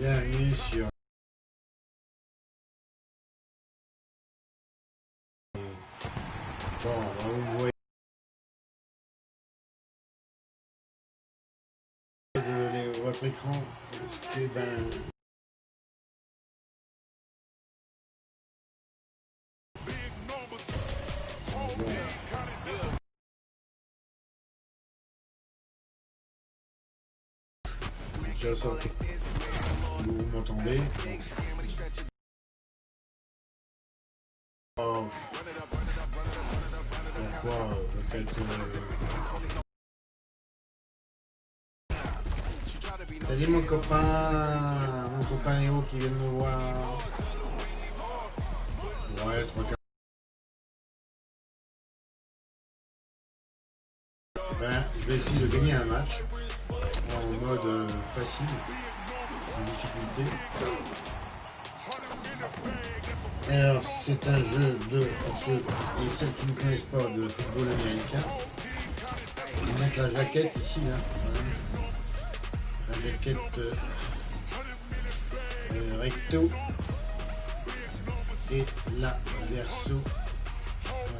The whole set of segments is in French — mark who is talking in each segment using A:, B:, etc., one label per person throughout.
A: Bienvenue sur bon, vous voyez votre écran, est-ce que déjà sorti, vous m'entendez? Oh, pourquoi peut-être salut mon copain Léo qui vient de me voir. Ouais, 3-4. Je vais essayer de gagner un match en mode facile, en difficulté. Alors c'est un jeu pour ceux et celles qui ne connaissent pas de football américain. Je vais mettre la jaquette ici là. Voilà. La jaquette recto et la verso.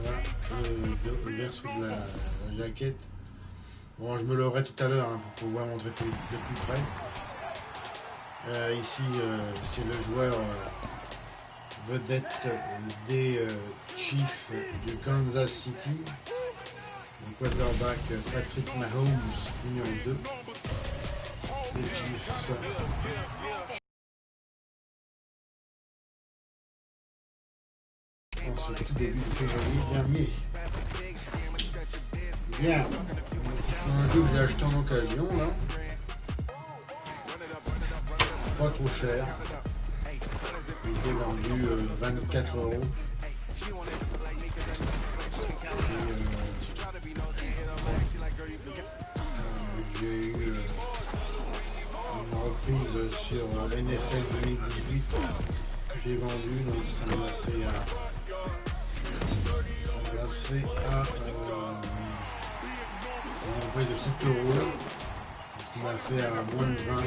A: Voilà le verso de la jaquette. Bon, je me l'aurai tout à l'heure hein, pour pouvoir montrer de plus près. Ici, c'est le joueur vedette des Chiefs du Kansas City, le quarterback Patrick Mahomes, numéro 2. Les Chiefs. En ce tout début de février dernier. Bien. Un jeu que j'ai acheté en occasion là. Pas trop cher. Il était vendu 24 €. J'ai eu une reprise sur NFL 2018. J'ai vendu, donc ça me l'a fait à un prix de 7 €. Ça m'a fait à moins de 20,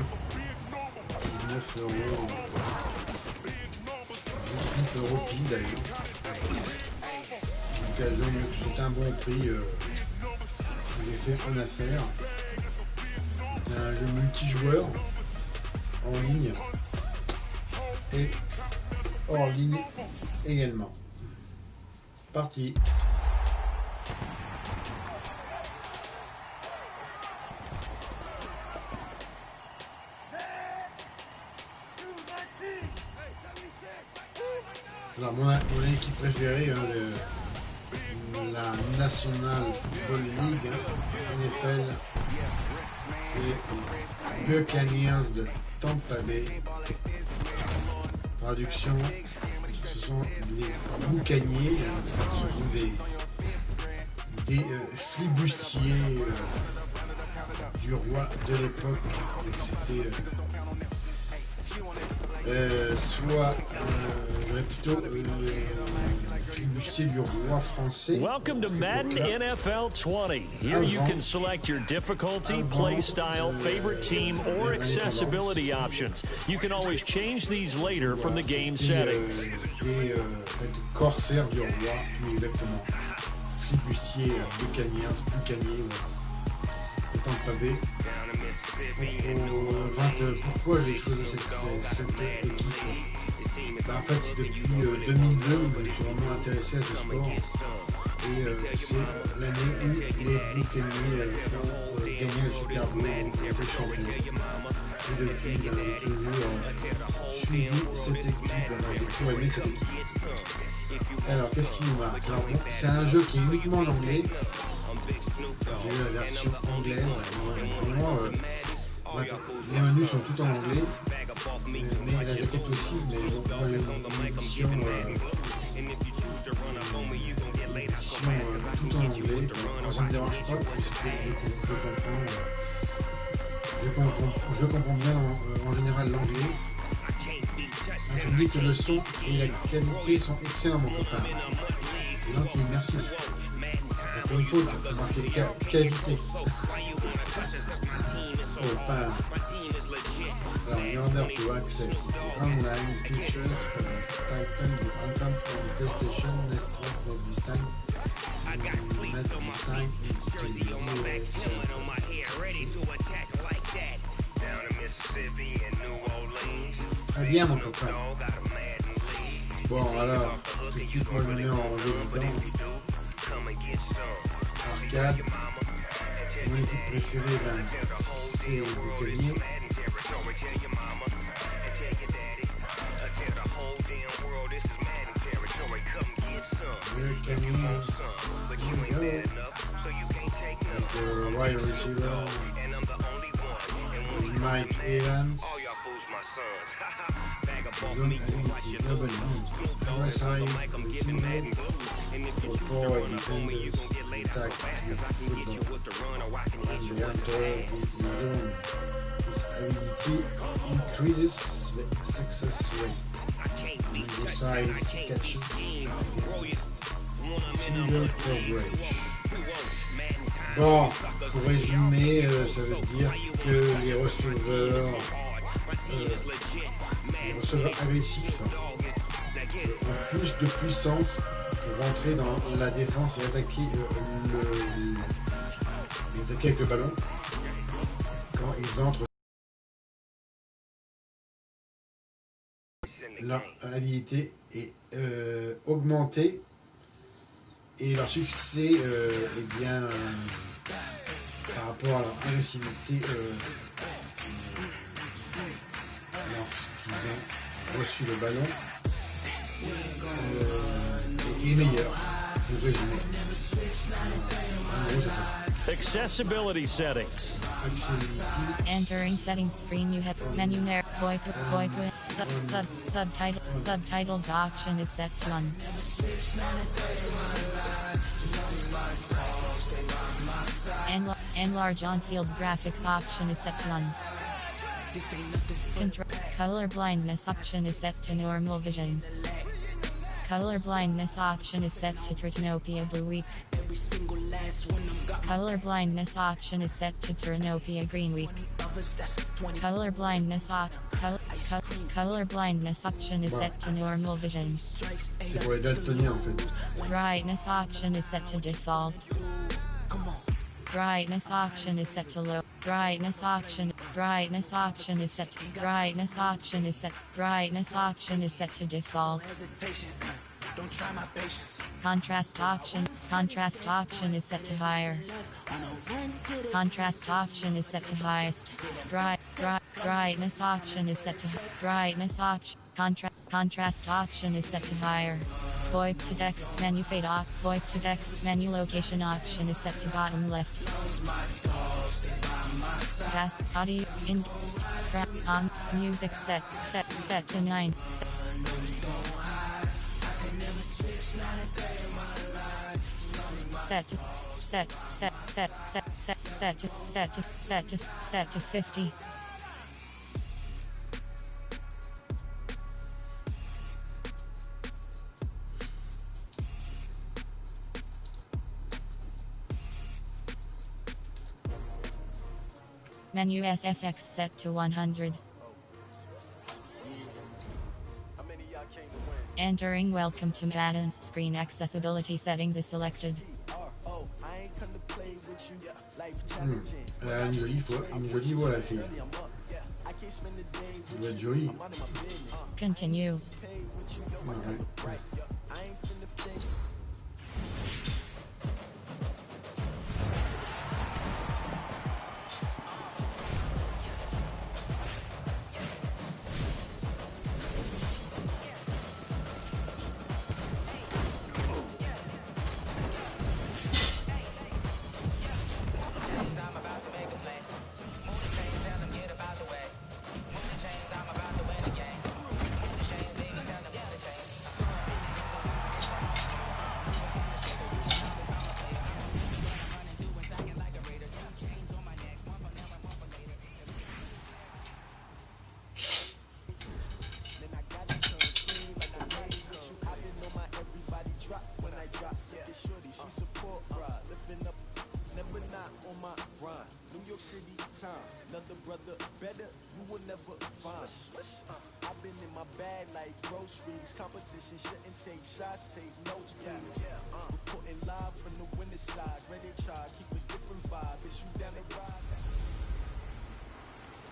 A: 19 €. 19 € pile d'ailleurs. L'occasion, c'est un bon prix que j'ai fait en affaire. C'est un jeu multijoueur en ligne et hors ligne également. Parti. Alors mon équipe préférée, hein, la National Football League, NFL, et les Buccaneers de Tampa Bay. Traduction, ce sont des boucaniers, des flibustiers du roi de l'époque. C'était soit j'aurais plutôt flibustier du roi français.
B: Welcome to Madden NFL 20. Here you can select your difficulty, play style, favorite team, or accessibility options. You can always change these later from the game settings.
A: Des corsaires du roi, oui, exactement. Flibustier, bucanier, voilà. Tampa Bay. Pourquoi j'ai choisi cette équipe? En fait, c'est depuis 2002 que je me suis vraiment intéressé à ce sport. Et c'est l'année où les Buccaneers ont gagné le Super Bowl et été champions. Et depuis, j'ai toujours suivi cette équipe. J'ai toujours aimé cette équipe. Alors, qu'est-ce qui nous marque? Alors, bon, c'est un jeu qui est uniquement en anglais. J'ai eu la version anglaise. Vraiment, les menus sont tout en anglais, mais la jaquette aussi, mais bon, moi j'ai une édition tout en anglais. Moi ça ne me dérange pas puisque je comprends bien en général l'anglais. On dit que le son et la qualité sont excellents mon copain. Gentil, merci. C'est une faute, c'est marqué qualité. Oh, pas. Alors, in order to access the online features title you account from PlayStation Network must be signed into the Très bien, mon copain. Bon, alors, tout de suite, moi, je me mets en débutant. Arcade. Mon équipe préférée, ben, c'est les boucaniers. Avec wide receiver, Mike Evans, zone ability, double B, overside receivers, for forward defenders, attack with football, and they enter the zone. This ability increases the success rate, and decide catches against single coverage. Bon, pour résumer, ça veut dire que les receveurs agressifs ont plus de puissance pour rentrer dans la défense et attaquer, avec le ballon quand ils entrent. Leur habilité est augmentée et leur succès est bien par rapport à leur agressivité lorsqu'ils ont reçu le ballon est meilleur, pour résumer. En gros, c'est ça.
B: Accessibility settings.
C: Entering settings screen, you have menu subtitles option is set to on. Enlarge on-field graphics option is set to on. Color blindness option is set to normal vision. Color blindness option is set to Tritanopia blue week. Color blindness option is set to Tritanopia green week. Color blindness option is set to normal vision.
A: C'est pour les daltoniens en fait.
C: Brightness option is set to default. Brightness option is set to low. Brightness option is set to brightness option is set to default. Contrast option is set to higher. Contrast option is set to highest. Brightness option is set to brightness option. Contrast option is set to higher. VoIP to text menu fade off. VoIP to text menu location option is set to bottom left. Cast audio in on music set to 9. Set to 50. Menu SFX set to 100. Entering welcome to Madden. Screen accessibility settings is selected.
A: Elle a une jolie voix la fille. Elle doit être jolie.
C: Continue.
A: Ouais.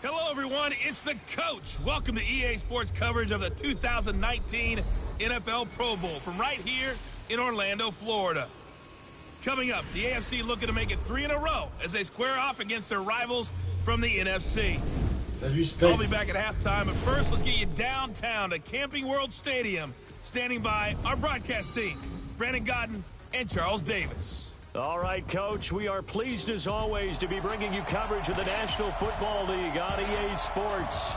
D: Hello, everyone. It's the coach. Welcome to EA Sports coverage of the 2019 NFL Pro Bowl from right here in Orlando, Florida. Coming up, the AFC looking to make it 3 in a row as they square off against their rivals from the NFC. I'll be back at halftime, but first, let's get you downtown to Camping World Stadium. Standing by our broadcast team, Brandon Godden and Charles Davis.
B: All right, Coach, we are pleased as always to be bringing you coverage of the National Football League on EA Sports.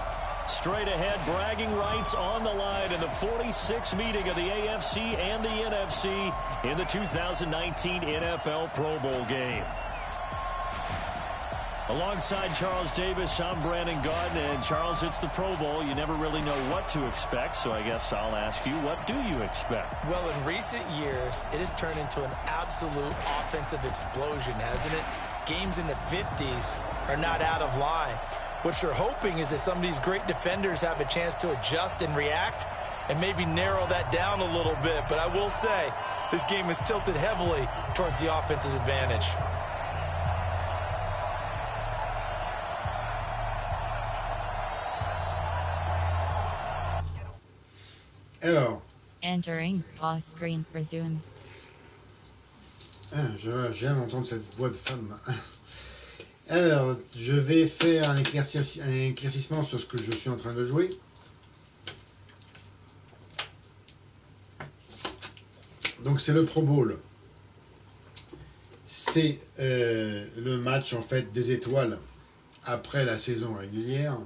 B: Straight ahead, bragging rights on the line in the 46th meeting of the AFC and the NFC in the 2019 NFL Pro Bowl game. Alongside Charles Davis, I'm Brandon Godden, and Charles, it's the Pro Bowl. You never really know what to expect, so I guess I'll ask you, what do you expect?
E: Well, in recent years, it has turned into an absolute offensive explosion, hasn't it? Games in the 50s are not out of line. What you're hoping is that some of these great defenders have a chance to adjust and react and maybe narrow that down a little bit. But I will say, this game is tilted heavily towards the offense's advantage.
A: Alors,
C: Entering pause screen, resume.
A: j'aime entendre cette voix de femme. Alors, je vais faire un éclaircissement sur ce que je suis en train de jouer. Donc, c'est le Pro Bowl. C'est le match, en fait, des étoiles après la saison régulière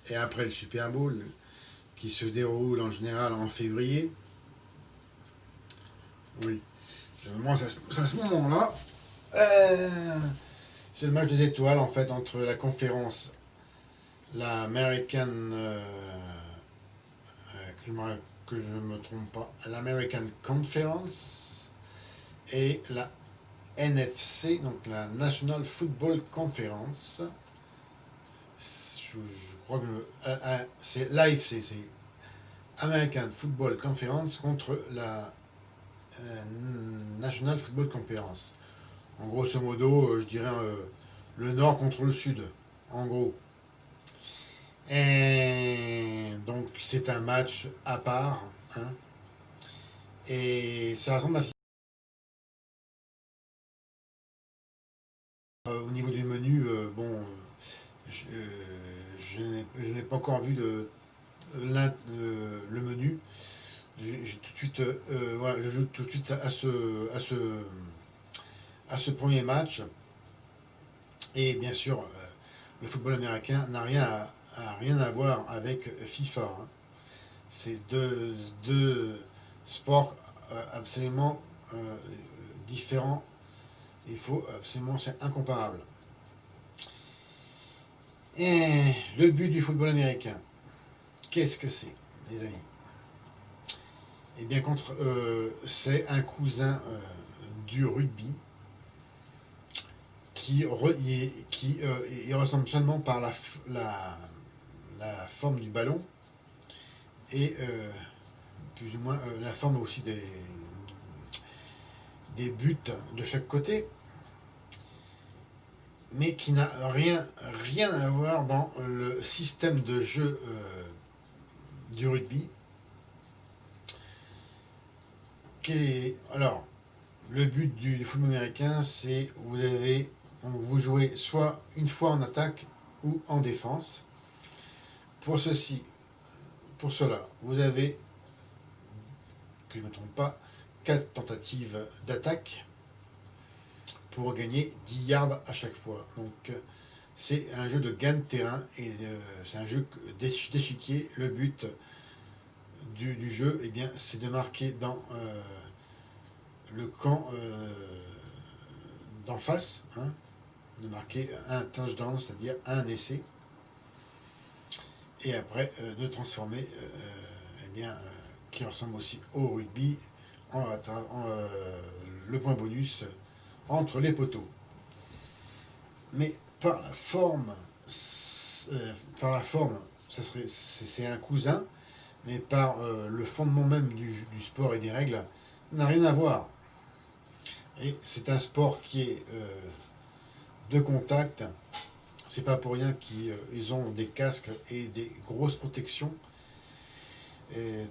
A: et après le Super Bowl, qui se déroule en général en février. Oui, généralement c'est à ce moment-là. C'est le match des étoiles en fait entre la conférence, la American, que je me trompe pas, l'American Conference et la NFC, donc la National Football Conference. Je crois que c'est l'AFC, c'est American Football Conference contre la National Football Conference. En grosso modo, je dirais le nord contre le sud, en gros. Et donc c'est un match à part, hein. Et ça ressemble à au niveau du menu, bon, je n'ai pas encore vu le menu. J'ai tout de suite, voilà, je joue tout de suite à ce premier match. Et bien sûr, le football américain n'a rien à voir avec FIFA, hein. C'est deux sports absolument différents. Il faut absolument, c'est incomparable. Et le but du football américain, qu'est-ce que c'est, les amis? Eh bien, c'est un cousin du rugby qui ressemble seulement par la forme du ballon et plus ou moins la forme aussi des buts de chaque côté, mais qui n'a rien à voir dans le système de jeu du rugby. Alors, le but du football américain, c'est vous jouez soit une fois en attaque ou en défense. Pour cela, vous avez, que je ne me trompe pas, 4 tentatives d'attaque pour gagner 10 yards à chaque fois. Donc, c'est un jeu de gain de terrain et c'est un jeu d'échiquier. Le but du jeu, eh bien, c'est de marquer dans le camp d'en face, hein, de marquer un touchdown, c'est-à-dire un essai, et après de transformer, eh bien, qui ressemble aussi au rugby, le point bonus entre les poteaux. mais par la forme, c'est un cousin, mais par le fondement même du sport et des règles, n'a rien à voir. Et c'est un sport qui est de contact. C'est pas pour rien qu'ils ont des casques et des grosses protections,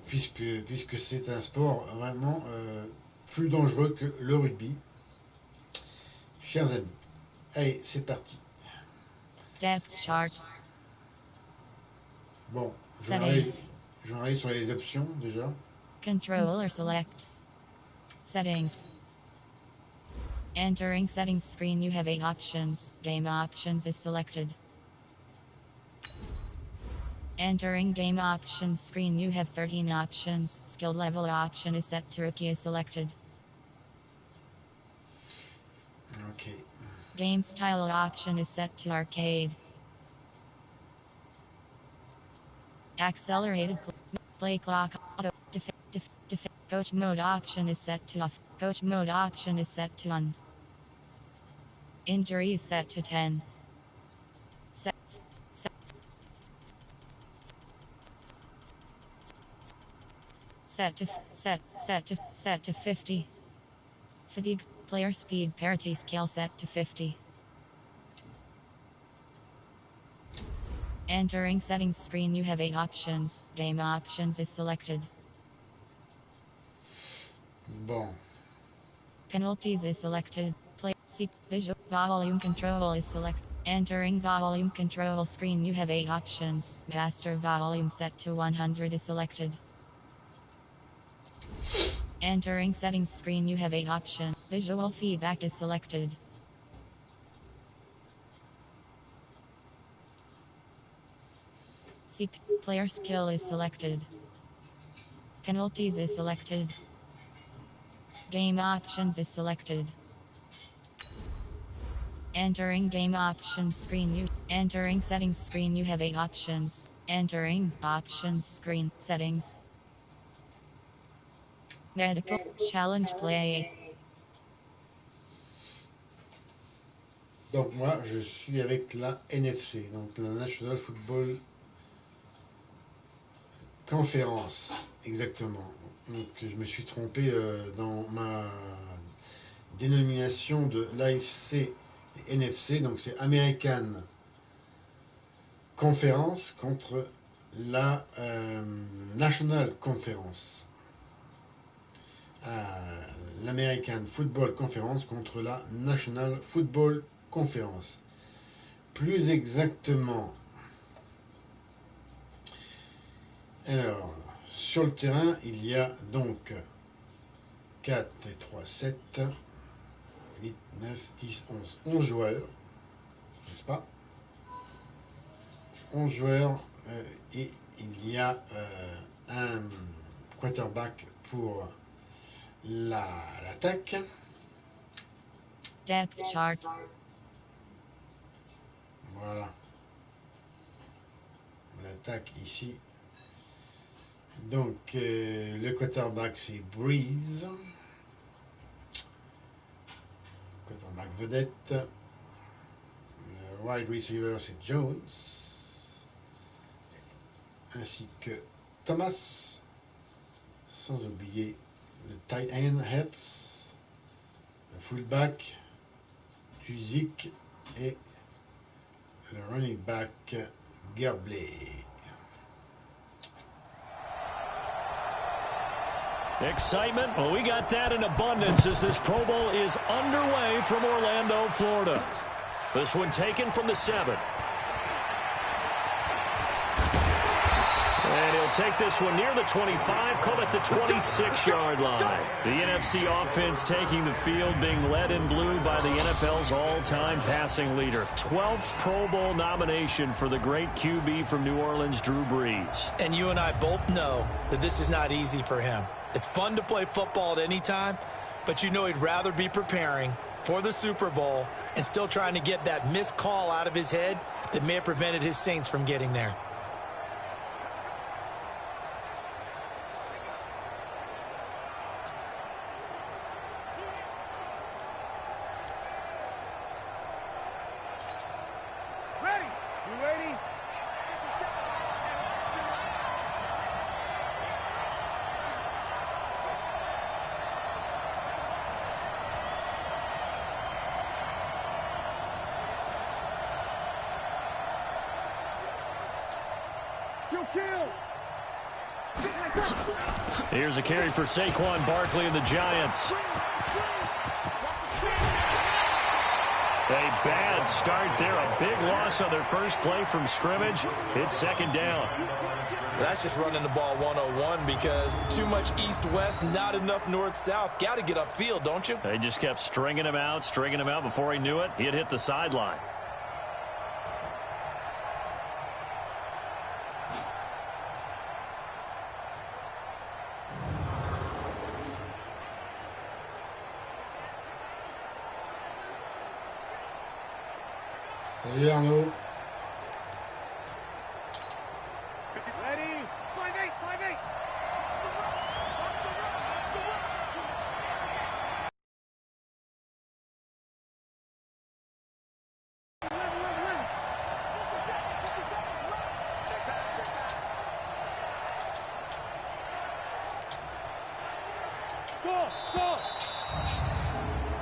A: puisque c'est un sport vraiment plus dangereux que le rugby. Chers amis, allez, c'est parti.
C: Depth chart.
A: Bon, je
C: Settings.
A: vais arriver sur les options déjà.
C: Control or select. Settings. Entering settings screen, you have 8 options. Game options is selected. Entering game options screen, you have 13 options. Skill level option is set to rookie is selected.
A: Ok.
C: Game style option is set to arcade. Accelerated play clock auto coach mode option is set to off. Coach mode option is set to on. Injury is set to 10. Set to 50. Fatigue player speed parity scale set to 50. Entering settings screen, you have 8 options. Game options is selected.
A: Bon.
C: Penalties is selected. Play visual volume control is selected. Entering volume control screen, you have 8 options. Master volume set to 100 is selected. Entering settings screen, you have 8 options. Visual feedback is selected. Player skill is selected. Penalties is selected. Game options is selected. Entering game options screen, entering settings screen, you have 8 options. Entering options screen, settings. Medical challenge play.
A: Donc moi, je suis avec la NFC, donc la National Football Conference, exactement. Donc je me suis trompé dans ma dénomination de l'AFC et NFC, donc c'est American Conference contre la National Conference. L'American Football Conference contre la National Football Conference. Plus exactement, alors, sur le terrain, il y a donc 4 et 3, 7, 8, 9, 10, 11 joueurs, n'est-ce pas? 11 joueurs et il y a un quarterback pour l'attaque.
C: Depth chart.
A: Voilà. L'attaque ici. Donc, le quarterback, c'est Breeze. Quarterback vedette. Le wide receiver, c'est Jones. Ainsi que Thomas. Sans oublier le tight end Hertz. Le fullback, Tuzik. Et le running back, Gerbley.
B: Excitement? Well, we got that in abundance as this Pro Bowl is underway from Orlando, Florida. This one taken from the 7. And he'll take this one near the 25, call it the 26-yard line. The NFC offense taking the field, being led in blue by the NFL's all-time passing leader. 12th Pro Bowl nomination for the great QB from New Orleans, Drew Brees.
E: And you and I both know that this is not easy for him. It's fun to play football at any time, but you know he'd rather be preparing for the Super Bowl and still trying to get that missed call out of his head that may have prevented his Saints from getting there.
B: Here's a carry for Saquon Barkley and the Giants. A bad start there. A big loss on their first play from scrimmage. It's second down.
E: That's just running the ball 101 because too much east-west, not enough north-south. Got to get upfield, don't you?
B: They just kept stringing him out. Before he knew it, he had hit the sideline.
A: Salut Arnaud.
F: Ready? 5-8, 5-8.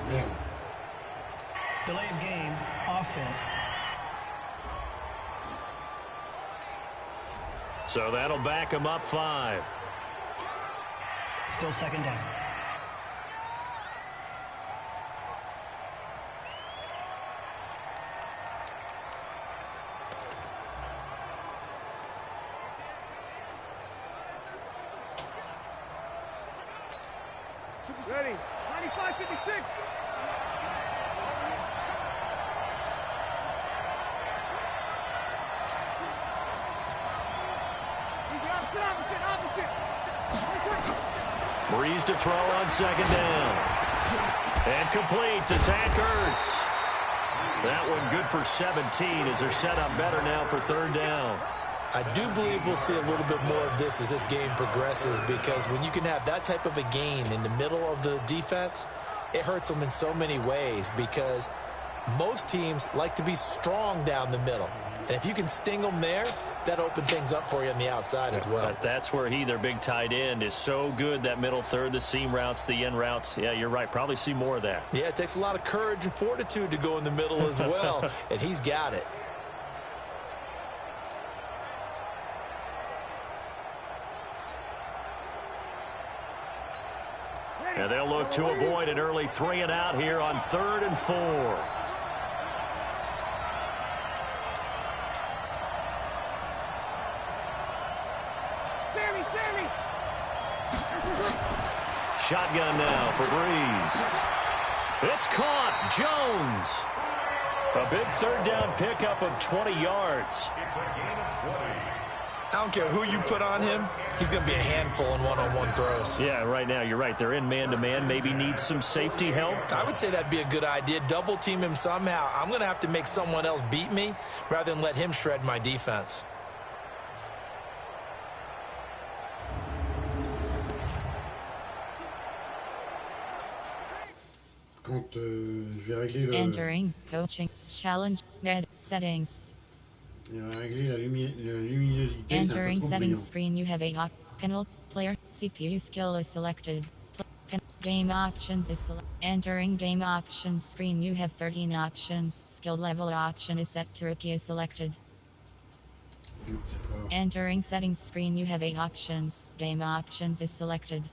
A: Merde.
G: Delay of game, offense.
B: So that'll back him up 5.
G: Still second down.
F: Ready? 95-56.
B: Breeze to throw on second down. And complete to Zach Ertz. That one good for 17 as they're set up better now for third down.
E: I do believe we'll see a little bit more of this as this game progresses because when you can have that type of a gain in the middle of the defense, it hurts them in so many ways because most teams like to be strong down the middle. And if you can sting them there, that opens things up for you on the outside as well.
B: But that's where their big tight end, is so good, that middle third, the seam routes, the in routes. Yeah, you're right. Probably see more of that.
E: Yeah, it takes a lot of courage and fortitude to go in the middle as well, and he's got it.
B: And they'll look to avoid an early 3 and out here on 3rd and 4. Shotgun now for Breeze. It's caught. Jones. A big third down pickup of 20 yards.
E: I don't care who you put on him. He's going to be a handful in one-on-one throws.
B: Yeah, right now, you're right. They're in man-to-man. Maybe need some safety help.
E: I would say that'd be a good idea. Double team him somehow. I'm going to have to make someone else beat me rather than let him shred my defense.
A: Quand je vais régler le...
C: Entering, coaching, challenge, net, settings.
A: Il va régler la luminosité, c'est un peu
C: Entering
A: trop
C: settings
A: brillant.
C: screen, you have a panel, player, CPU skill is selected. Game options is selected. Entering game options screen, you have 13 options. Skill level option is set to rookie is selected.
A: Non, c'est pas grave.
C: Entering settings screen, you have 8 options. Game options is selected.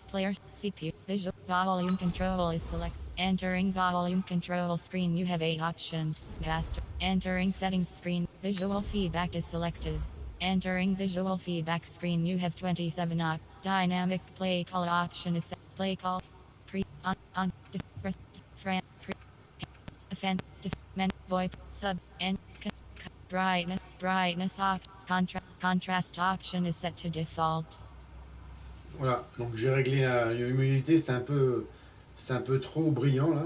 C: Player, CPU, visual, volume control is selected. Entering volume control screen, you have 8 options. Master. Entering settings screen, visual feedback is selected. Entering visual feedback screen, you have 27 op. Dynamic play call option is set. Play call. Pre, on, fran, pre, offend, men, VoIP, sub, and brightness off. Contrast option is set to default.
A: Voilà, donc j'ai réglé la luminosité, c'était un peu trop brillant là.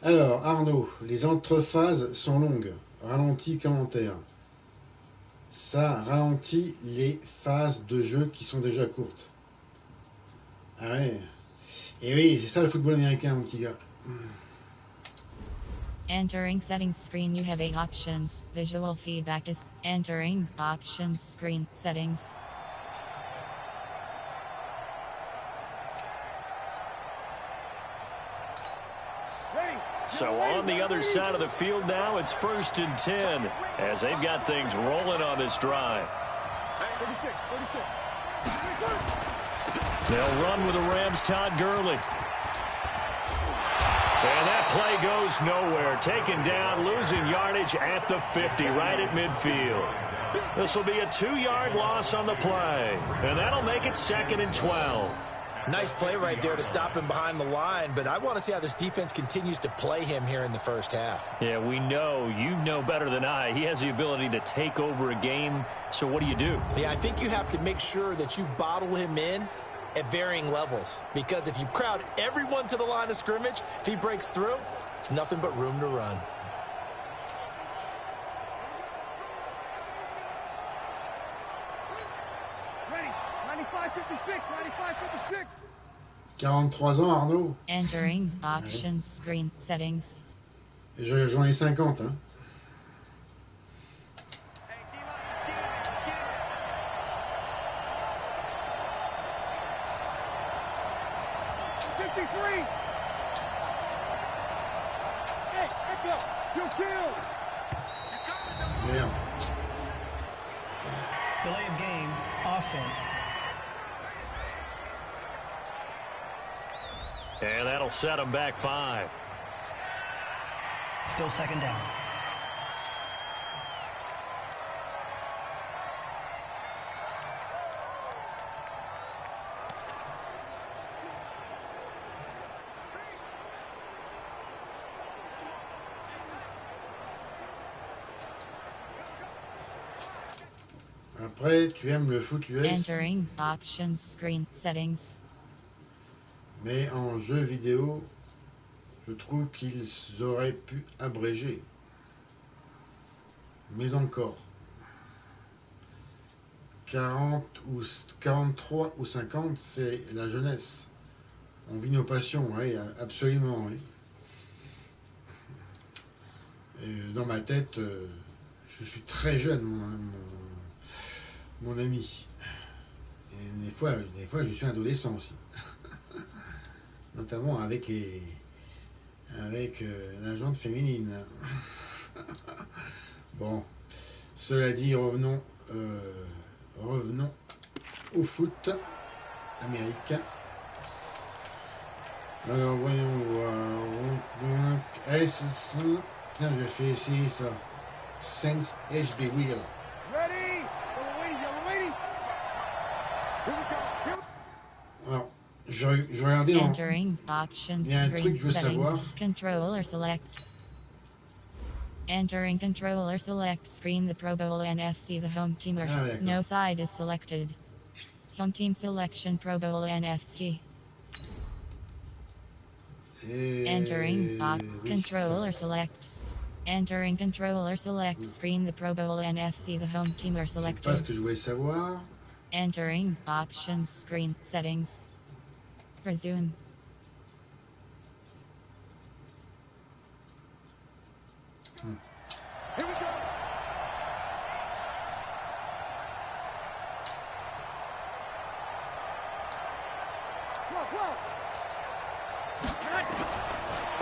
A: Alors Arnaud, les entrephases sont longues. Ralenti commentaire. Ça ralentit les phases de jeu qui sont déjà courtes. Ah ouais. Et oui, c'est ça le football américain, mon petit gars.
C: Entering settings screen, you have 8 options. Visual feedback is entering options screen settings.
B: So on the other side of the field now, it's 1st and 10 as they've got things rolling on this drive.
F: 36.
B: They'll run with the Rams' Todd Gurley. And that play goes nowhere. Taken down, losing yardage at the 50, right at midfield. This will be a 2-yard loss on the play. And that'll make it 2nd and 12.
E: Nice play right there to stop him behind the line, but I want to see how this defense continues to play him here in the first half.
B: Yeah, we know. You know better than I. He has the ability to take over a game. So what do you do?
E: Yeah, I think you have to make sure that you bottle him in at varying levels, because if you crowd everyone to the line of scrimmage, if he breaks through, there's nothing but room to run.
F: Ready. 95-56. 95-56.
A: 43 ans, Arnaud.
C: Entering options screen settings.
A: J'en ai 50, hein. Merde.
G: Delay of game, offense.
B: And that'll set him back 5.
G: Still 2nd down.
A: Après, tu aimes le foot US,
C: Entering options screen settings.
A: mais en jeu vidéo, je trouve qu'ils auraient pu abréger. Mais encore. 43 ou 50, c'est la jeunesse. On vit nos passions, oui, absolument, oui. Et dans ma tête, je suis très jeune, mon ami. Et des fois, je suis adolescent aussi. Notamment avec la jante féminine. Bon, cela dit, revenons au foot américain. Alors voyons voir. Tiens, je vais essayer ça. Sense HB Wheel.
F: Ready. Yellow waiting. Here we go.
A: Alors, je vais regarder en...
C: Entering options
A: Il y a un truc que
C: screen
A: je veux
C: settings.
A: savoir.
C: Controller select. Entering controller select screen the Pro Bowl NFC the home team or
A: d'accord.
C: no side is selected. Home team selection Pro Bowl NFC. Entering controller select. Entering controller select screen the Pro Bowl NFC the home team are
A: C'est pas ce
C: selected.
A: que je voulais savoir.
C: Entering options screen settings. Resume.
F: Here we go. Whoa.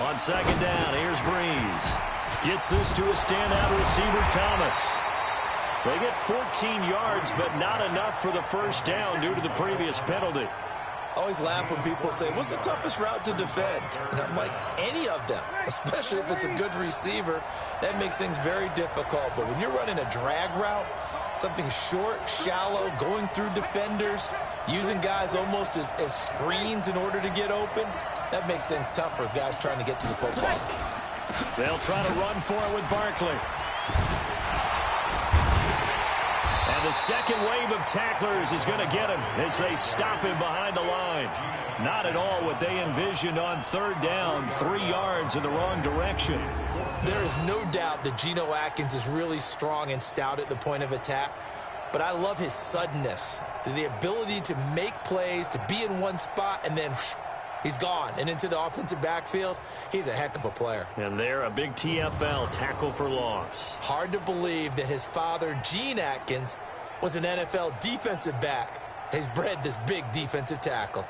B: On 2nd down, here's Breeze. Gets this to a standout receiver, Thomas. They get 14 yards, but not enough for the first down due to the previous penalty.
E: I always laugh when people say, what's the toughest route to defend? And I'm like, any of them, especially if it's a good receiver. That makes things very difficult. But when you're running a drag route, something short, shallow, going through defenders, using guys almost as screens in order to get open, that makes things tough for guys trying to get to the football.
B: They'll try to run for it with Barkley. And the second wave of tacklers is going to get him as they stop him behind the line. Not at all what they envisioned on 3rd down, 3 yards in the wrong direction.
E: There is no doubt that Geno Atkins is really strong and stout at the point of attack, but I love his suddenness, the ability to make plays, to be in one spot, and then he's gone and into the offensive backfield. He's a heck of a player.
B: And they're a big TFL, tackle for loss.
E: Hard to believe that his father, Gene Atkins, was an NFL defensive back. He's bred this big defensive tackle.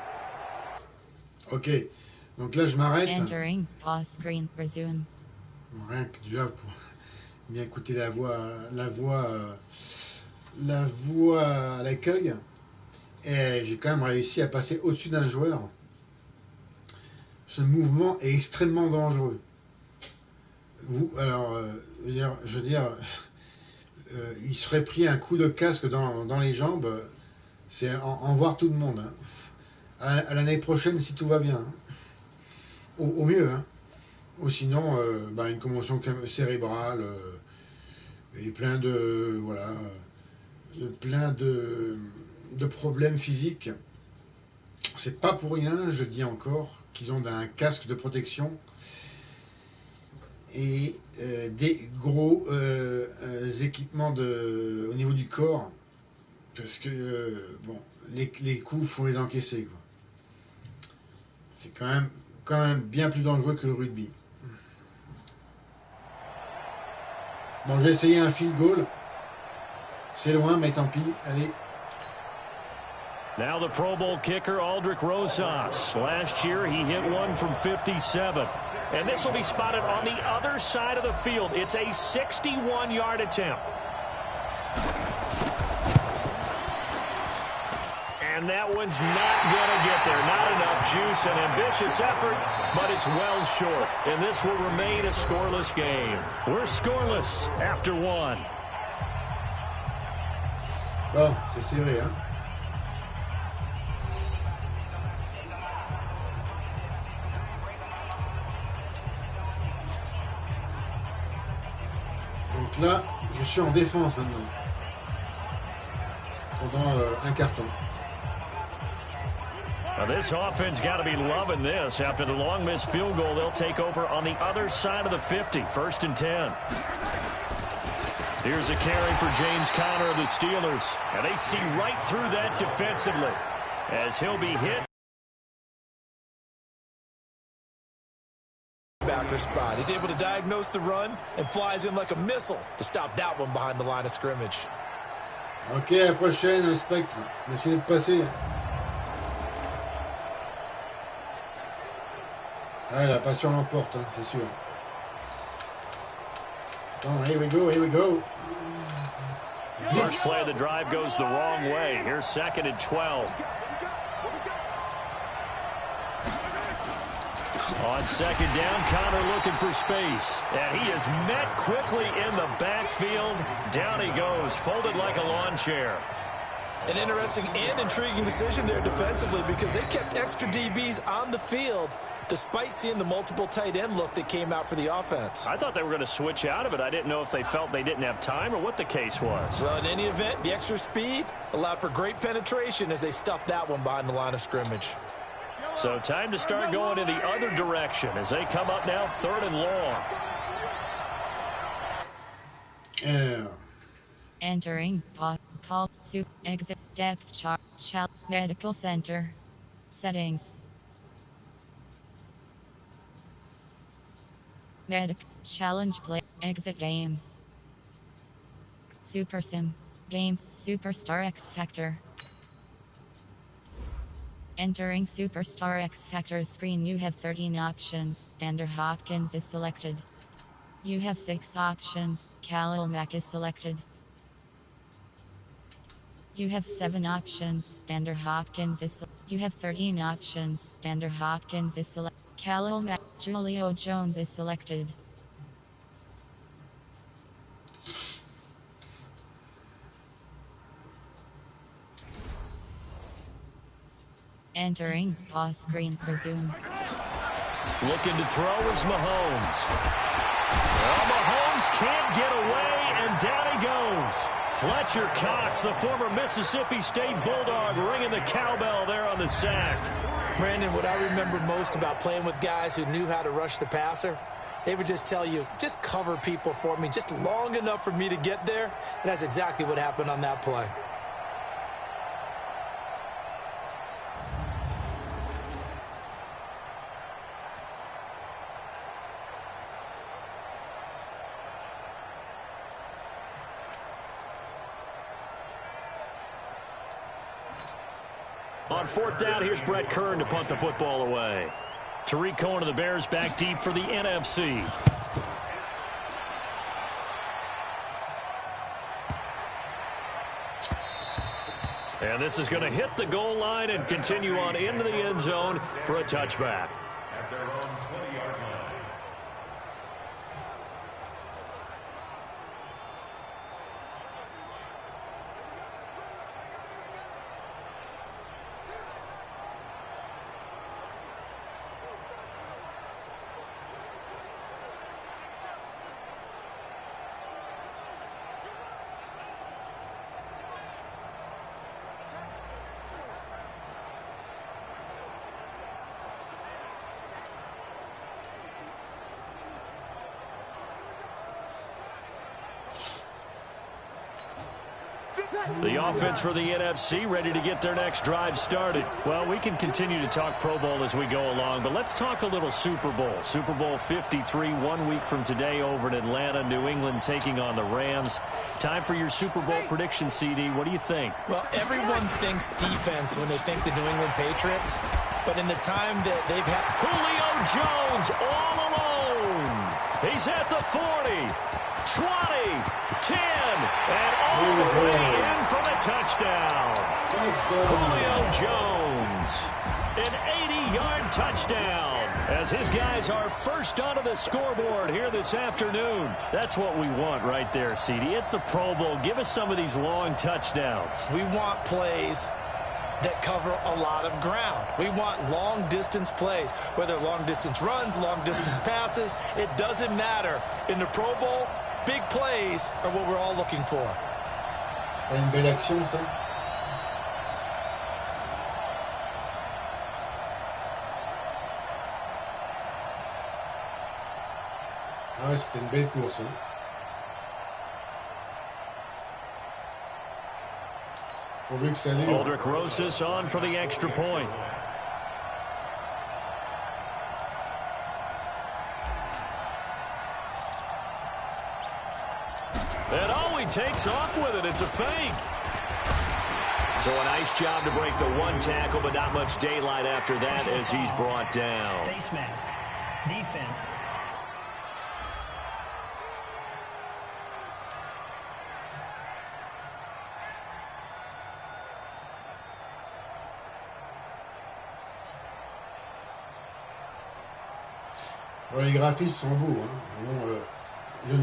A: Ok. Donc là, je m'arrête.
C: Entering pause screen resume.
A: Bon, rien que déjà pour bien écouter la voix à l'accueil. Et j'ai quand même réussi à passer au-dessus d'un joueur. Ce mouvement est extrêmement dangereux. Alors, je veux dire il serait pris un coup de casque dans les jambes. C'est en voir tout le monde. Hein. À l'année prochaine, si tout va bien. Hein. Au mieux. Hein. Ou sinon, une commotion cérébrale et plein de problèmes physiques. C'est pas pour rien, je dis encore, qu'ils ont un casque de protection et des gros équipements au niveau du corps, parce que les coups, faut les encaisser, quoi. C'est quand même bien plus dangereux que le rugby. Bon, j'ai essayé un field goal. C'est loin, mais tant pis. Allez.
B: Now the Pro Bowl kicker, Aldrich Rosas. Last year, he hit one from 57. And this will be spotted on the other side of the field. It's a 61-yard attempt. And that one's not going to get there. Not enough juice, an ambitious effort, but it's well short. And this will remain a scoreless game. We're scoreless after one.
A: Bon, c'est serré, hein. Donc là, je suis en défense maintenant. Pendant un carton.
B: Now this offense got to be loving this. After the long missed field goal, they'll take over on the other side of the 50, 1st and 10. Here's a carry for James Conner of the Steelers. And they see right through that defensively as he'll be hit.
E: Backer spot. He's able to diagnose the run and flies in like a missile to stop that one behind the line of scrimmage.
A: Ok, à la prochaine, Spectre. Merci d'être passé. Ah, la passion l'emporte, hein, c'est sûr. Oh, here we go, here we go.
B: First play of the drive goes the wrong way. Here's 2nd and 12. On 2nd down, Conner looking for space. And he is met quickly in the backfield. Down he goes, folded like a lawn chair.
E: An interesting and intriguing decision there defensively because they kept extra DBs on the field despite seeing the multiple tight end look that came out for the offense.
B: I thought they were going to switch out of it. I didn't know if they felt they didn't have time or what the case was.
E: Well, in any event, the extra speed allowed for great penetration as they stuffed that one behind the line of scrimmage.
B: So time to start going in the other direction as they come up now 3rd and long.
A: Yeah.
C: Entering call soup exit depth chart medical center settings medic challenge play exit game super sim games superstar X Factor. Entering Superstar X Factor screen, you have 13 options. Dander Hopkins is selected. You have 6 options. Khalil Mack is selected. You have 7 options. Dander Hopkins is You have 13 options. Dander Hopkins is selected. Khalil Mack. Julio Jones is selected. Entering pause screen resume.
B: Looking to throw is Mahomes. Well, Mahomes can't get away, and down he goes. Fletcher Cox, the former Mississippi State Bulldog, ringing the cowbell there on the sack.
E: Brandon, what I remember most about playing with guys who knew how to rush the passer, they would just tell you, just cover people for me, just long enough for me to get there. And that's exactly what happened on that play.
B: On 4th down, here's Brett Kern to punt the football away. Tariq Cohen of the Bears back deep for the NFC. And this is going to hit the goal line and continue on into the end zone for a touchback.
H: At their own 20-yard line.
B: The offense for the NFC ready to get their next drive started. Well, we can continue to talk Pro Bowl as we go along, but let's talk a little Super Bowl. Super Bowl 53, 1 week from today over in Atlanta, New England taking on the Rams. Time for your Super Bowl prediction, CD. What do you think?
E: Well, everyone thinks defense when they think the New England Patriots, but in the time that they've had...
B: Julio Jones all alone. He's at the 40. 20, 10, and all the way in for the touchdown. Julio Jones, an 80-yard touchdown, as his guys are first onto the scoreboard here this afternoon. That's what we want right there, CD. It's a Pro Bowl. Give us some of these long touchdowns.
E: We want plays that cover a lot of ground. We want long-distance plays, whether long-distance runs, long-distance passes. It doesn't matter. In the Pro Bowl, big plays are what we're all looking for.
A: Une belle action, ça. Ah ouais, c'était une belle course. Hein. Pourvu que ça dure.
B: Aldrick Rosas on for the extra point. And oh, he takes off with it. It's a fake. So a nice job to break the one tackle, but not much daylight after that as he's brought down.
G: Face mask. Defense.
A: Bon, les graphismes sont beaux. Hein. Bon, je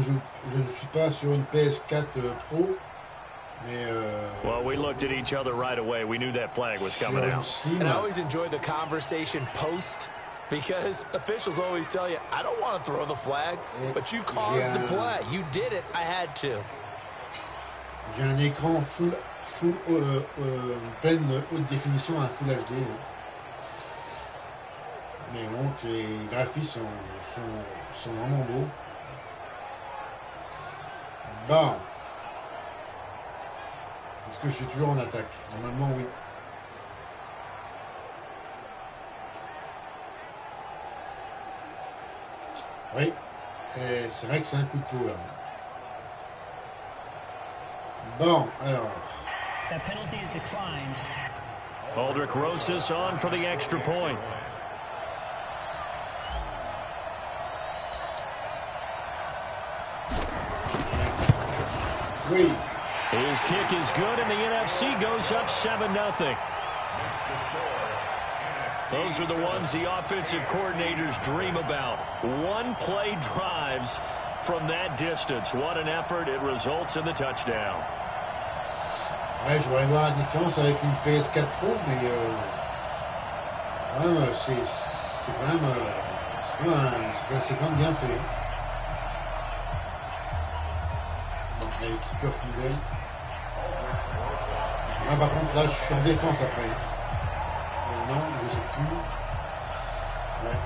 A: ne suis pas sur une ps4 Pro, mais
B: well, we looked at each other right away. We knew that flag was coming out.
E: And I always enjoy the conversation post, because officials always tell you, I don't want to throw the flag, but you caused the play. You did it. I had to.
A: J'ai un écran pleine haute définition, un Full HD. Hein. Mais bon, les graphismes sont vraiment beaux. Bon. Est-ce que je suis toujours en attaque? Normalement, oui. Oui. C'est vrai que c'est un coup de peau, là. Bon, alors.
G: That penalty is declined.
B: Aldrick Rosas on for the extra point.
A: Oui.
B: His kick is good, and the NFC goes up 7-0. Those are the ones the offensive coordinators dream about. One-play drives from that distance. What an effort. It results in the touchdown.
A: Ouais, je voudrais voir la différence avec une PS4 Pro, mais c'est quand même bien fait. Bon, allez, kick-off middle. Là, par contre, là, je suis en défense après. Non, je sais plus. Ouais.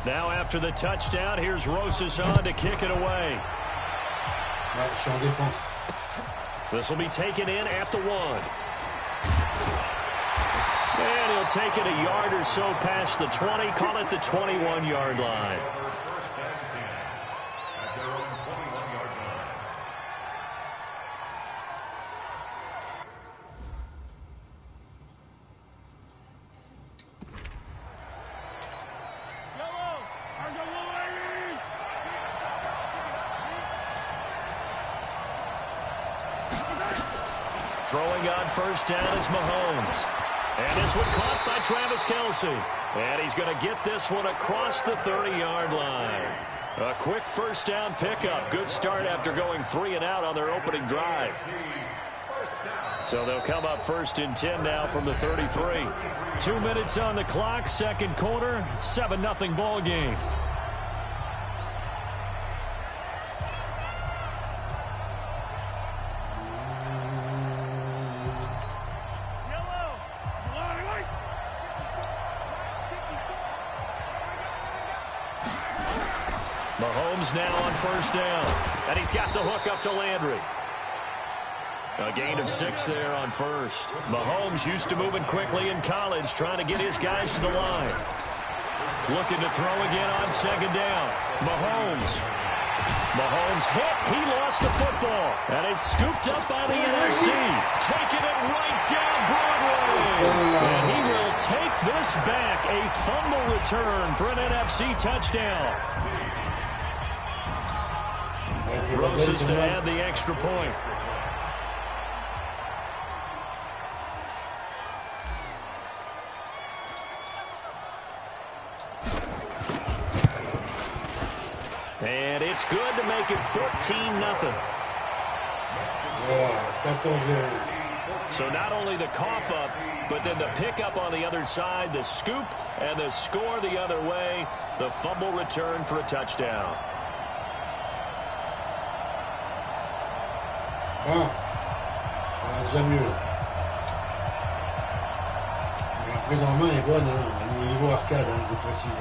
B: Now after the touchdown, here's Rosas on to kick it away.
A: Ouais, je suis en défense.
B: This will be taken in at the 1. And he'll take it a yard or so past the 20, call it the 21-yard line. Throwing on first down is Mahomes. And this one caught by Travis Kelce. And he's going to get this one across the 30-yard line. A quick first down pickup. Good start after going 3 and out on their opening drive. So they'll come up first and 10 now from the 33. 2 minutes on the clock, second quarter, 7-0 ball game. Mahomes now on first down, and he's got the hook up to Landry. A gain of 6 there on first. Mahomes used to moving quickly in college, trying to get his guys to the line. Looking to throw again on second down. Mahomes hit. He lost the football, and it's scooped up by the NFC. Taking it right down Broadway. And he will take this back. A fumble return for an NFC touchdown. Roses to add the extra point. And it's good to make it 14-0. So not only the cough up, but then the pickup on the other side, the scoop, and the score the other way. The fumble return for a touchdown.
A: Déjà mieux là. La prise en main est bonne, au niveau arcade, je vous précise.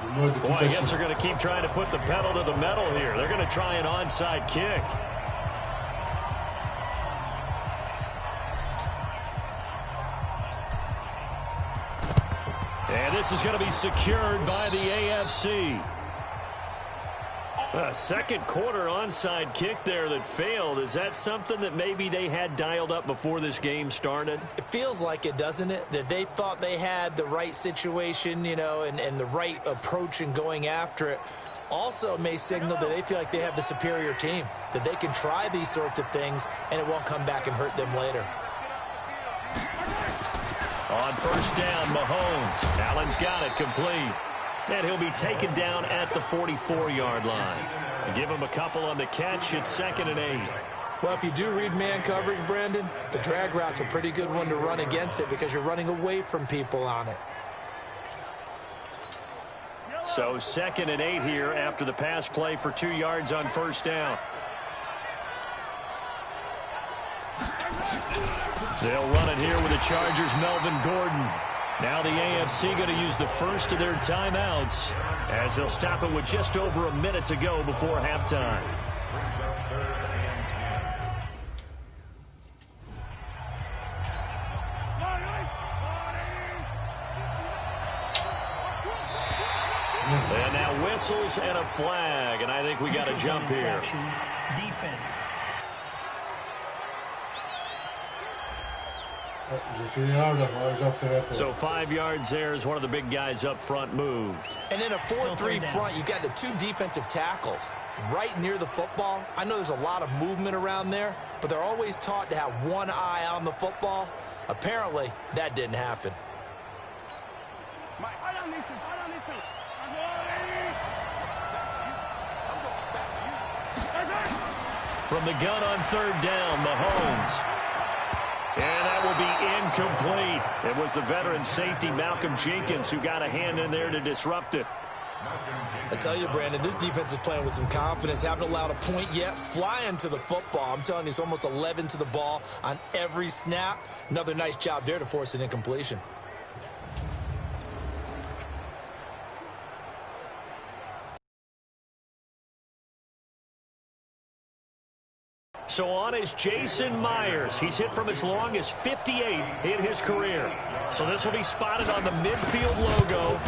A: Le mode plus
B: I guess
A: facile.
B: they're going to keep trying to put the pedal to the metal here. They're going to try an onside kick. And this is going to be secured by the AFC. A second quarter onside kick there that failed. Is that something that maybe they had dialed up before this game started?
E: It feels like it, doesn't it? That they thought they had the right situation, and the right approach in going after it. Also may signal that they feel like they have the superior team, that they can try these sorts of things and it won't come back and hurt them later.
B: On first down, Mahomes. Allen's got it complete. And he'll be taken down at the 44-yard line. Give him a couple on the catch. It's 2nd and 8.
E: Well, if you do read man coverage, Brandon, the drag route's a pretty good one to run against it because you're running away from people on it.
B: So 2nd and 8 here after the pass play for 2 yards on first down. They'll run it here with the Chargers' Melvin Gordon. Now the AFC going to use the first of their timeouts as they'll stop it with just over a minute to go before halftime. And now whistles and a flag, and I think we got a jump here.
G: Defense.
B: So 5 yards there as one of the big guys up front moved.
E: And in a 4-3 front, you got the 2 defensive tackles right near the football. I know there's a lot of movement around there, but they're always taught to have one eye on the football. Apparently, that didn't happen.
B: From the gun on third down, Mahomes. And that will be incomplete. It was the veteran safety, Malcolm Jenkins, who got a hand in there to disrupt it.
E: I tell you, Brandon, this defense is playing with some confidence. Haven't allowed a point yet. Flying to the football. I'm telling you, it's almost 11 to the ball on every snap. Another nice job there to force an incompletion.
B: So on is Jason Myers. He's hit from as long as 58 in his career. So this will be spotted on the midfield logo.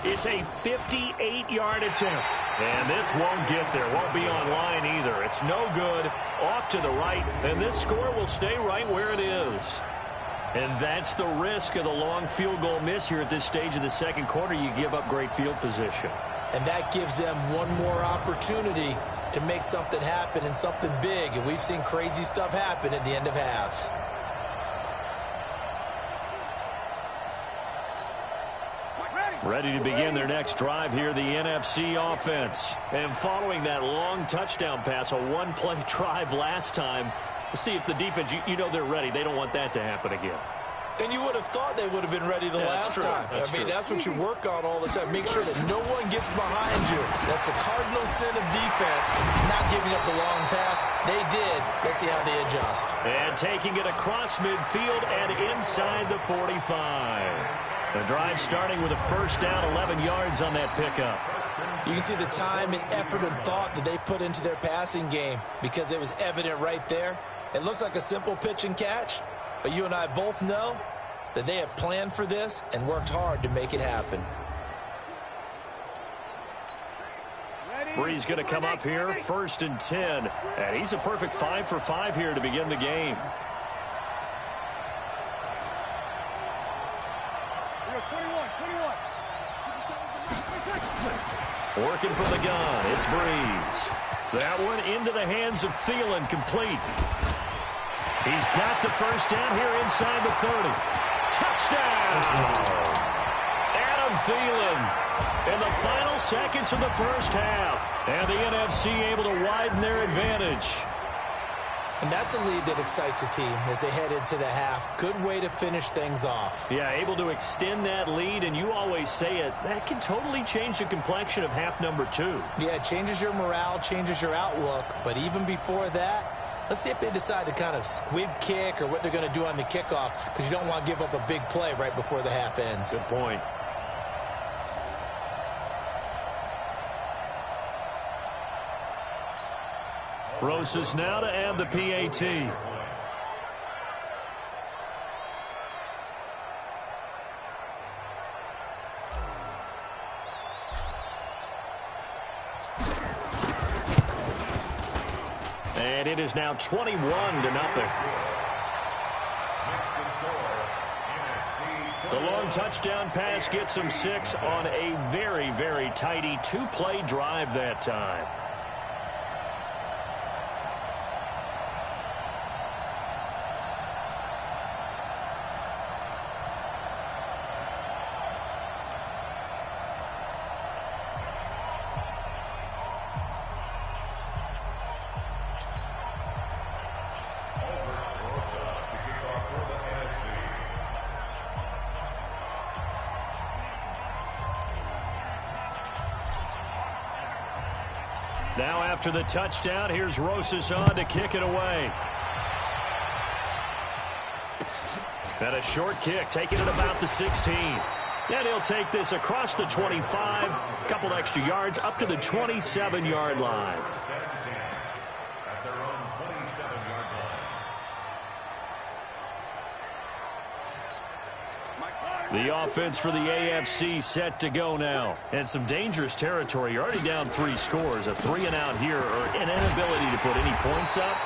B: It's a 58-yard attempt. And this won't get there. Won't be on line either. It's no good. Off to the right. And this score will stay right where it is. And that's the risk of the long field goal miss here at this stage of the second quarter. You give up great field position.
E: And that gives them one more opportunity to make something happen and something big, and we've seen crazy stuff happen at the end of halves.
B: Ready to begin their next drive here, the NFC offense. And following that long touchdown pass, a one-play drive last time, let's see if the defense, you know they're ready. They don't want that to happen again.
E: And you would have thought they would have been ready the last time. That's what you work on all the time. Make sure that no one gets behind you. That's the cardinal sin of defense, not giving up the long pass. They did. Let's see how they adjust.
B: And taking it across midfield and inside the 45. The drive starting with a first down, 11 yards on that pickup.
E: You can see the time and effort and thought that they put into their passing game because it was evident right there. It looks like a simple pitch and catch, but you and I both know that they have planned for this and worked hard to make it happen.
B: Bree's going to come up here, 1st and 10. And he's a perfect 5 for 5 here to begin the game. Working from the gun, it's Breeze. That one into the hands of Thielen, complete. He's got the first down here inside the 30. Touchdown! Adam Thielen in the final seconds of the first half. And the NFC able to widen their advantage.
E: And that's a lead that excites a team as they head into the half. Good way to finish things off.
B: Yeah, able to extend that lead, and you always say it, that can totally change the complexion of half number 2.
E: Yeah, it changes your morale, changes your outlook. But even before that, let's see if they decide to kind of squib kick or what they're going to do on the kickoff, because you don't want to give up a big play right before the half ends.
B: Good point. Rosas now to add the PAT. And it is now 21-0. The long touchdown pass gets them 6 on a very, very tidy 2-play drive that time. Now after the touchdown, here's Rosas on to kick it away. And a short kick, taking it about the 16. And he'll take this across the 25, a couple extra yards, up to the 27-yard line. The offense for the AFC set to go now. And some dangerous territory. You're already down 3 scores. A 3-and-out here, or an inability to put any points up.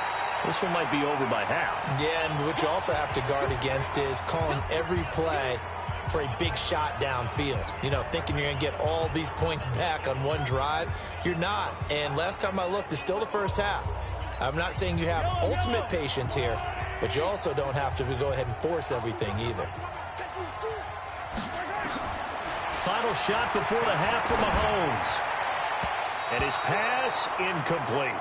B: This one might be over by half.
E: Yeah, and what you also have to guard against is calling every play for a big shot downfield. You know, thinking you're going to get all these points back on one drive. You're not. And last time I looked, it's still the first half. I'm not saying you have ultimate patience here, but you also don't have to go ahead and force everything either.
B: Final shot before the half from Mahomes. And his pass incomplete.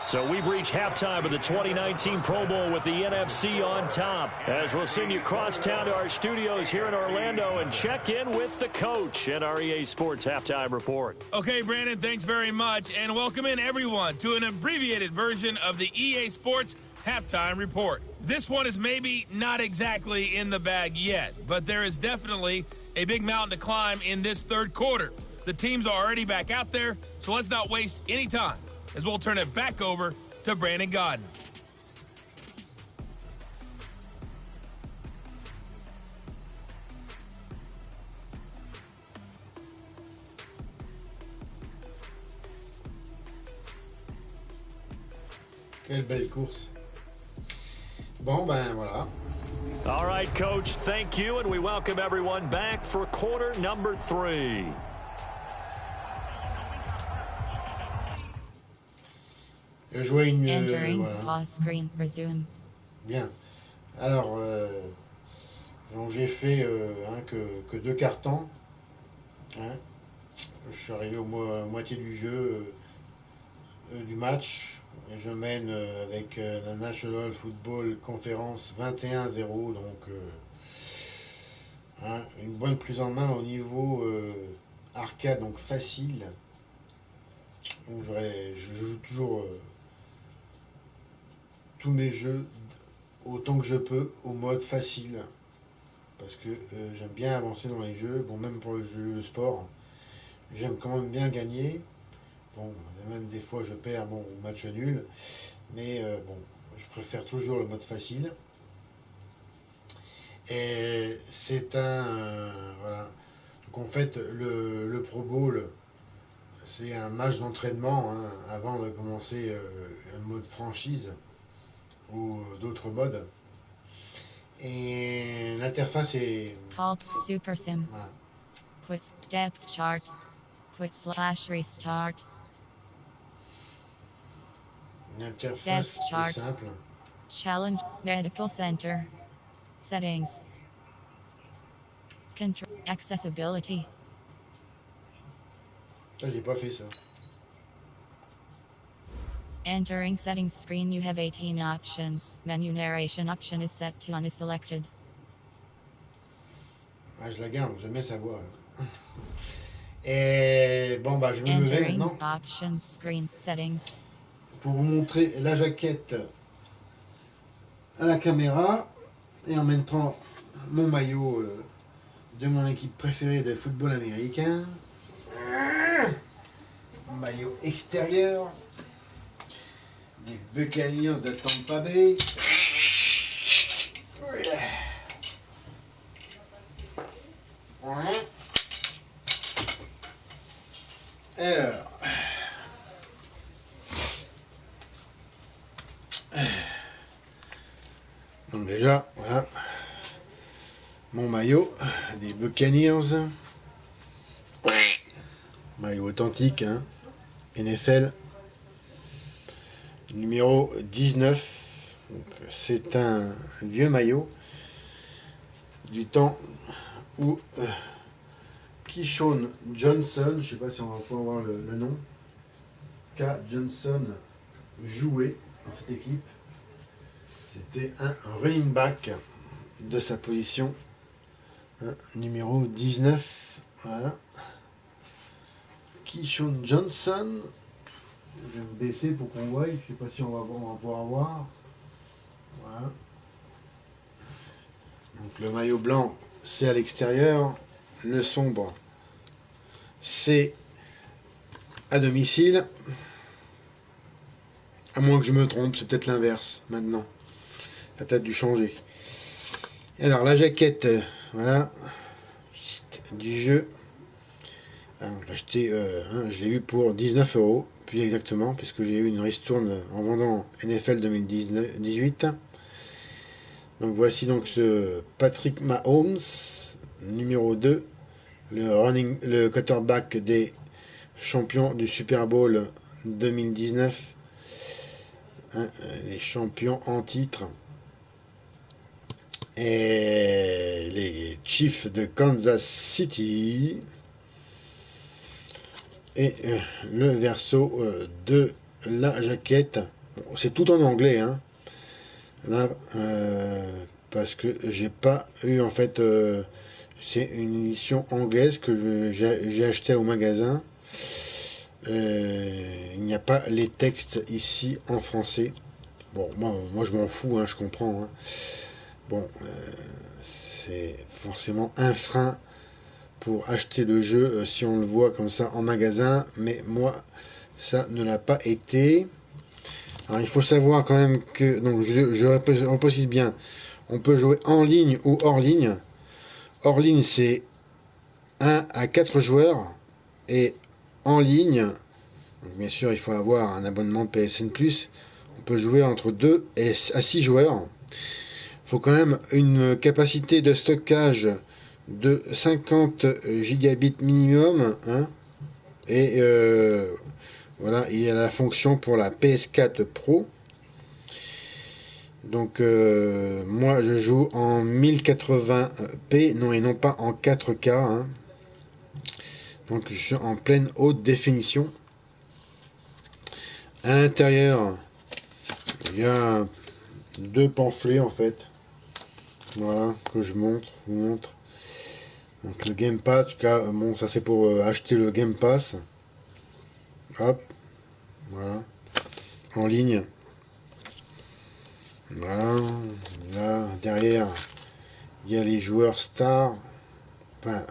B: So we've reached halftime of the 2019 Pro Bowl with the NFC on top. As we'll send you across town to our studios here in Orlando and check in with the coach at our EA Sports Halftime Report.
D: Okay, Brandon, thanks very much. And welcome in, everyone, to an abbreviated version of the EA Sports Halftime Report. This one is maybe not exactly in the bag yet, but there is definitely a big mountain to climb in this third quarter. The teams are already back out there, so let's not waste any time as we'll turn it back over to Brandon Godden.
A: Quelle belle course. Bon, ben voilà.
B: All right, Coach, thank you, and we welcome everyone back for quarter number 3.
A: jouer une...
C: Entering
A: voilà.
C: pause screen. Resume.
A: Bien. Alors, donc j'ai fait que 2 cartons. Hein. Je suis arrivé à moitié du jeu, du match. Et je mène avec la National Football Conference 21-0. Donc, hein, une bonne prise en main au niveau arcade, donc facile. Donc, je joue toujours tous mes jeux autant que je peux au mode facile. Parce que j'aime bien avancer dans les jeux. Bon, même pour le jeu de sport, j'aime quand même bien gagner. Bon, même des fois je perds, bon, au match nul. Mais bon, je préfère toujours le mode facile. Et c'est voilà. Donc en fait, le Pro Bowl, c'est un match d'entraînement hein, avant de commencer un mode franchise ou d'autres modes. Et l'interface est...
C: Called Super Sim.
A: Voilà,
C: Quit depth chart. Quit/restart.
A: l'interface
C: Depth
A: est
C: chart.
A: simple.
C: Challenge Medical Center. Settings. Control accessibility.
A: Ça, j'ai pas fait ça.
C: Entering settings screen, you have 18 options. Menu narration option is set to unselected.
A: Ah, je la garde, j'aime bien savoir. Et bon, bah, je vais me lever
C: Entering
A: maintenant
C: options screen settings.
A: pour vous montrer la jaquette à la caméra et en même temps mon maillot de mon équipe préférée de football américain. Maillot extérieur des Buccaneers de Tampa Bay. Alors, donc déjà, voilà mon maillot des Buccaneers. Maillot authentique, hein, NFL. Numéro 19. C'est un vieux maillot du temps où Keyshawn Johnson, je ne sais pas si on va pouvoir voir le nom, K. Johnson jouait dans cette équipe. C'était un running back de sa position, hein, numéro 19. Voilà. Keyshawn Johnson. Je vais me baisser pour qu'on voie. Je ne sais pas si on va pouvoir voir. Voilà. Donc le maillot blanc, c'est à l'extérieur. Le sombre, c'est à domicile. À moins que je me trompe, c'est peut-être l'inverse maintenant. Ça a peut-être dû changer. Et alors la jaquette, voilà, du jeu. Alors, je l'ai eu pour 19 €, plus exactement, puisque j'ai eu une ristourne en vendant NFL 2018. Donc voici donc ce Patrick Mahomes, numéro 2, le quarterback des champions du Super Bowl 2019, hein, les champions en titre, et les Chiefs de Kansas City. Et le verso de la jaquette, bon, c'est tout en anglais, hein, là, parce que j'ai pas eu en fait, c'est une édition anglaise que j'ai acheté au magasin. Il n'y a pas les textes ici en français. Bon, moi je m'en fous, hein, je comprends. Hein. Bon, c'est forcément un frein pour acheter le jeu si on le voit comme ça en magasin, mais moi ça ne l'a pas été. Alors il faut savoir quand même que, donc je reprécise bien, on peut jouer en ligne ou hors ligne. Hors ligne c'est 1 à 4 joueurs et en ligne, donc bien sûr il faut avoir un abonnement PSN+, on peut jouer entre 2 à 6 joueurs. Il faut quand même une capacité de stockage de 50 gigabits minimum, hein, et Voilà, il y a la fonction pour la PS4 Pro. Donc moi je joue en 1080p, non et non pas en 4K, hein. Donc je suis en pleine haute définition. À l'intérieur, il y a 2 pamphlets en fait. Voilà, que je vous montre. Donc le Game Pass, bon ça c'est pour acheter le Game Pass. Hop, voilà, en ligne. Voilà, là derrière, il y a les joueurs stars, enfin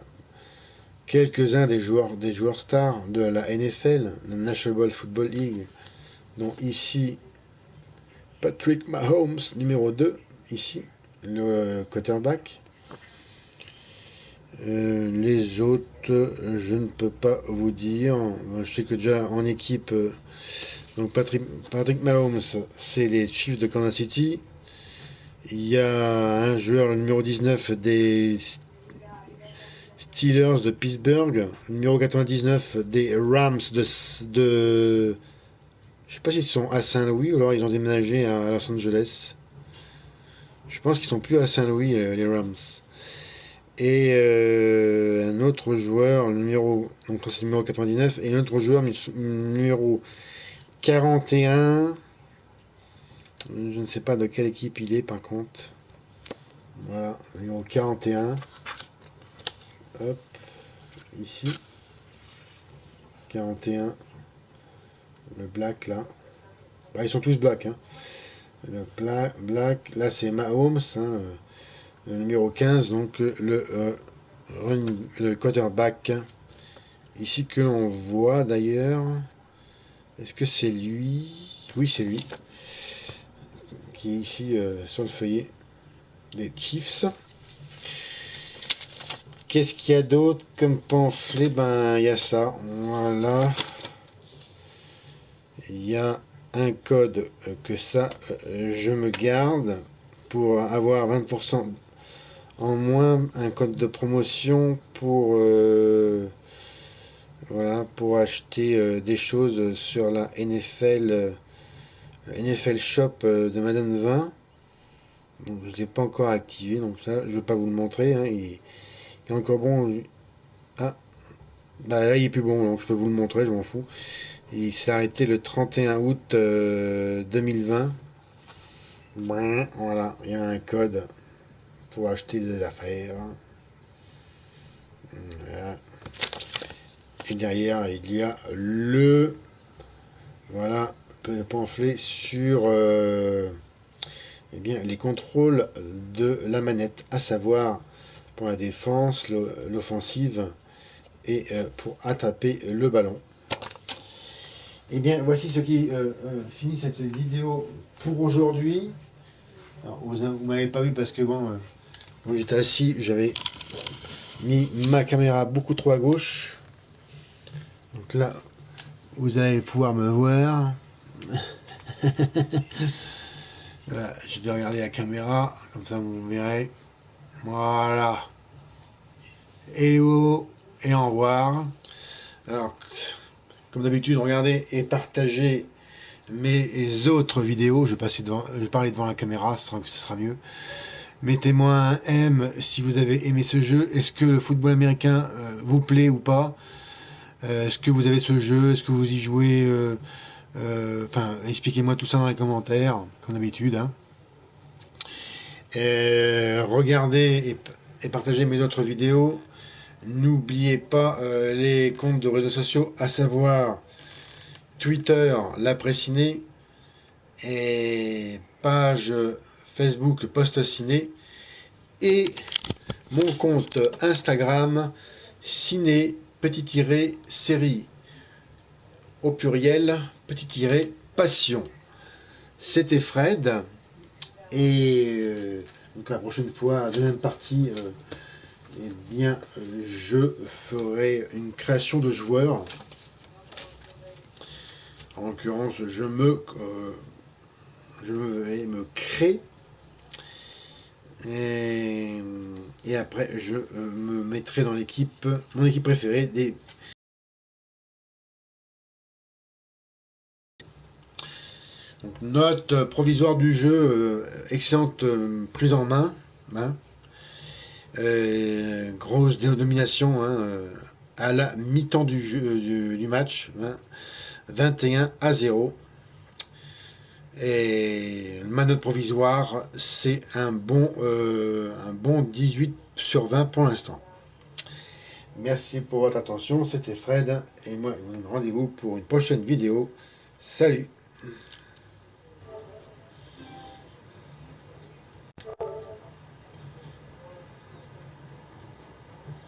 A: quelques-uns des joueurs stars de la NFL, la National Football League, dont ici Patrick Mahomes, numéro 2, ici, le quarterback. Les autres, je ne peux pas vous dire. Je sais que déjà en équipe, donc Patrick Mahomes, c'est les Chiefs de Kansas City. Il y a un joueur, le numéro 19 des Steelers de Pittsburgh, le numéro 99 des Rams de je sais pas s'ils sont à Saint-Louis ou alors ils ont déménagé à Los Angeles. Je pense qu'ils sont plus à Saint-Louis, les Rams. Et un autre joueur, donc c'est le numéro 99, et un autre joueur, numéro 41. Je ne sais pas de quelle équipe il est par contre. Voilà, numéro 41. Hop, ici. 41. Le black là. Bah, ils sont tous black. Hein. Le black, là c'est Mahomes, hein, le numéro 15, donc le quarterback. Ici que l'on voit d'ailleurs. Est-ce que c'est lui? Oui, c'est lui. Qui est ici sur le feuillet des Chiefs. Qu'est-ce qu'il y a d'autre comme pamphlet? Ben, il y a ça. Voilà. Il y a un code que ça, je me garde pour avoir 20% en moins. Un code de promotion pour voilà, pour acheter des choses sur la NFL, NFL Shop de Madden 20. Donc je ne l'ai pas encore activé, donc ça je ne vais pas vous le montrer. Hein, il est encore bon. Ah, bah là il est plus bon, donc je peux vous le montrer, je m'en fous. Il s'est arrêté le 31 août 2020. Voilà, il y a un code pour acheter des affaires. Voilà. Et derrière il y a le voilà pamphlet sur eh bien, les contrôles de la manette, à savoir pour la défense, l'offensive et pour attraper le ballon. Et bien, voici ce qui finit cette vidéo pour aujourd'hui. Vous m'avez pas vu parce que bon, quand j'étais assis, j'avais mis ma caméra beaucoup trop à gauche. Donc là, vous allez pouvoir me voir. Voilà, je vais regarder la caméra, comme ça vous verrez. Voilà. Hello et au revoir. Alors, comme d'habitude, regardez et partagez mes autres vidéos. Je vais parler devant la caméra, ce sera mieux. Mettez-moi un M si vous avez aimé ce jeu. Est-ce que le football américain vous plaît ou pas? Est-ce que vous avez ce jeu? Est-ce que vous y jouez? Enfin, expliquez-moi tout ça dans les commentaires, comme d'habitude. Hein. Regardez et partagez mes autres vidéos. N'oubliez pas les comptes de réseaux sociaux, à savoir Twitter, l'après ciné, et page Facebook Post Ciné, et mon compte Instagram ciné _série au pluriel passion. C'était Fred, et donc la prochaine fois, deuxième partie, eh bien je ferai une création de joueurs. En l'occurrence, je vais me créer et après je me mettrai dans mon équipe préférée des Donc, note provisoire du jeu, excellente prise en main. Hein. Grosse domination à la mi-temps du match. Hein. 21-0. Et ma note provisoire, c'est un bon 18 sur 20 pour l'instant. Merci pour votre attention, c'était Fred, et moi je vous donne rendez-vous pour une prochaine vidéo. Salut!